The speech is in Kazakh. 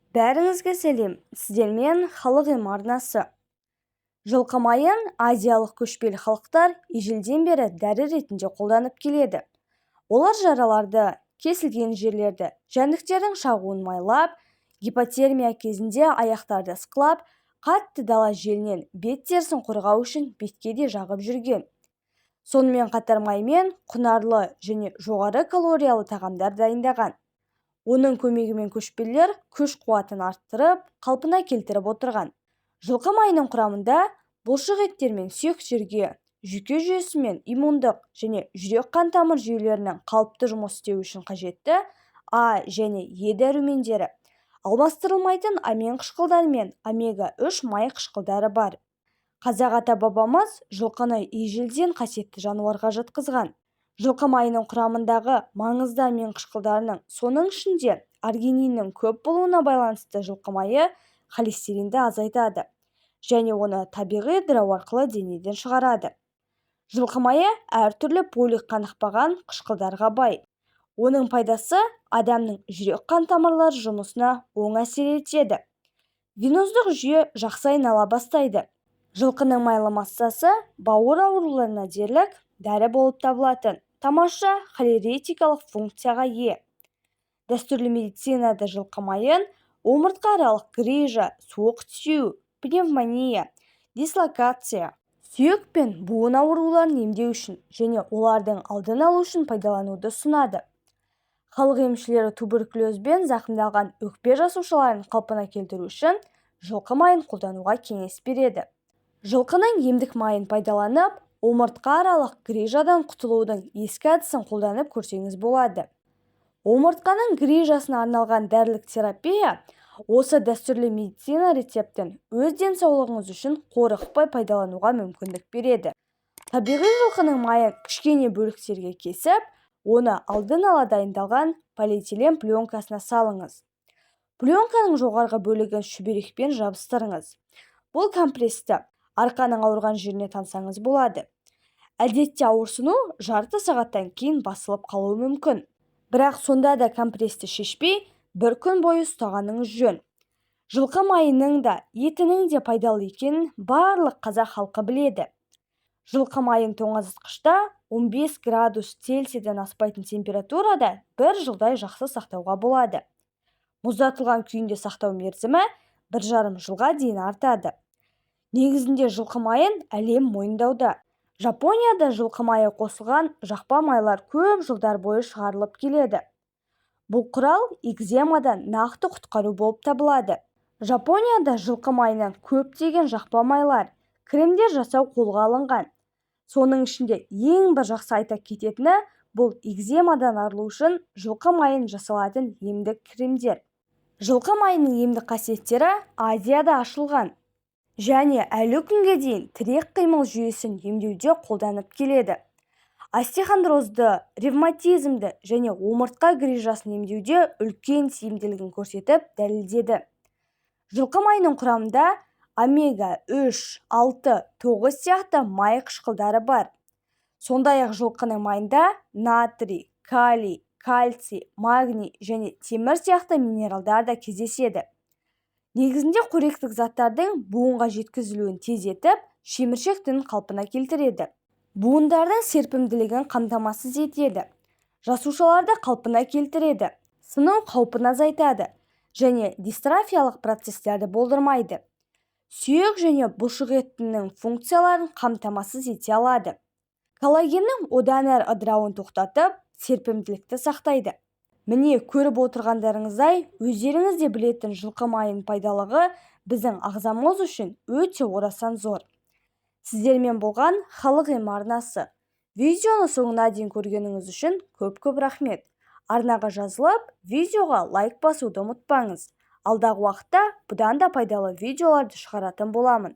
Бәріңізге сәлем, сіздермен халық арнасы. Жылқы майын азиялық көшпелі халықтар ежелден бері дәрі ретінде қолданып келеді. Олар жараларды, кесілген жерлерді, жәндіктердің шағуын майлап, гипотермия кезінде аяқтарды ысқылап, қатты дала желінен бет терісін қорғау үшін бетке де жағып жүрген. Сонымен қатар маймен құнарлы және жоғары калориялы тағамдар дайындаған. Оның көмегімен көшпелілер күш-қуатын арттырып, қалпына келтіріп отырған. Жылқы майының құрамында бұлшық еттер мен сүйек жүйке жүйесі мен иммундық және жүрек-қан тамыр жүйелерінің қалыпты жұмыс істеуі үшін қажетті А және Е дәрумендері, алмастырылмайтын амин қышқылдары мен омега-3 май қышқылдары бар. Қазақ ата-бабамыз жылқыны ежелден қасиетті жануарға жатқызған. Жылқы майының құрамындағы маңызды амин қышқылдарының, соның ішінде аргининнің көп болуына байланысты жылқы майы холестеринді азайтады және оны табиғи ыдырау арқылы денеден шығарады. Жылқы майы әртүрлі полиқанықпаған қышқылдарға бай. Оның пайдасы адамның жүрек-қан тамырлары жұмысына оң әсер етеді. Веноздық жүйе жақсы айнала бастайды. Жылқының майлы массасы бауыр ауруларына дерлік дәрі болып табылатын тамаша холеретикалық функцияға ие. Дәстүрлі медицинада жылқы майын омыртқа аралық грыжа, суық тию, пневмония, дислокация, сүйек пен буын ауруларын емдеу үшін және олардың алдын алу үшін пайдалануды ұсынады. Халық емшілері туберкулезбен зақымдалған өкпе жасушаларын қалпына келтіру үшін жылқы майын қолдануға кеңес береді. Жылқының емдік майын пайдаланып, омыртқа аралық грыжадан құтылудың ескі әдісін қолданып көрсеңіз болады. Омыртқаның грыжасына арналған дәрілік терапия осы дәстүрлі медицина рецептін өз денсаулығыңыз үшін қорықпай пайдалануға мүмкіндік береді. Табиғи жылқының майын кішкене бөліктерге кесіп, оны алдын ала дайындалған полиэтилен пленкасына салыңыз. Пленканың жоғарғы бөлігін шүберекпен жабыстырыңыз. Бұл компрессті арқаның ауырған жеріне таңсаңыз болады. Әдетте ауырсыну жарты сағаттан кейін басылып қалуы мүмкін. Бірақ сонда да компрессті шешпей, бір күн бойы ұстағаныңыз жөн. Жылқы майының да, етінің де пайдалы екенін барлық қазақ халқы біледі. Жылқы майын тоңазытқышта 15 градус Цельсийден аспайтын температурада бір жылдай жақсы сақтауға болады. Мұздатылған күйінде сақтау мерзімі 1,5 жылға дейін артады. Негізінде жылқы майын әлем мойындауда. Жапонияда жылқы майы қосылған жақпа майлар көп жылдар бойы шығарылып келеді. Бұл құрал экземадан нақты құтқару болып табылады. Жапонияда жылқы майынан көптеген жақпа майлар, кремдер жасау қолға алынған. Соның ішінде ең бір жақсы айта кететіні бұл экземадан арылу үшін жылқы майын жасалатын емдік кремдер. Жылқы майының емдік қасиеттері Азияда ашылған және әлі күнге дейін тірек қимыл жүйесін емдеуде қолданып келеді. Остеохондрозды, ревматизмді және омыртқа грыжасын емдеуде үлкен тиімділігін көрсетіп дәлелдеді. Жылқы майының құрамында омега-3, 6, 9 сияқты май қышқылдары бар. Сондай-ақ жылқының майында натрий, калий, кальций, магний және темір сияқты минералдар да кездеседі. Негізінде қоректік заттардың буынға жеткізілуін тездетіп, шеміршектің қалпына келтіреді. Буындардың серпімділігін қамтамасыз етеді. Жасушаларды қалпына келтіреді. Сыну қаупін азайтады және дистрофиялық процестерді болдырмайды. Сүйек және бұлшық етінің функцияларын қамтамасыз ете алады. Коллагеннің одан әрі ыдырауын тоқтатып, серпімділікті сақтайды. Міне көріп отырғандарыңыздай, өздеріңіз де білетін жылқы майының пайдалығы біздің ағзамыз үшін өте орасан зор. Сіздермен болған халық арнасы. Видеоны соңына дейін көргеніңіз үшін көп-көп рахмет. Арнаға жазылып, видеоға лайк басуды ұмытпаңыз. Алдағы уақытта бұдан да пайдалы видеоларды шығаратын боламын.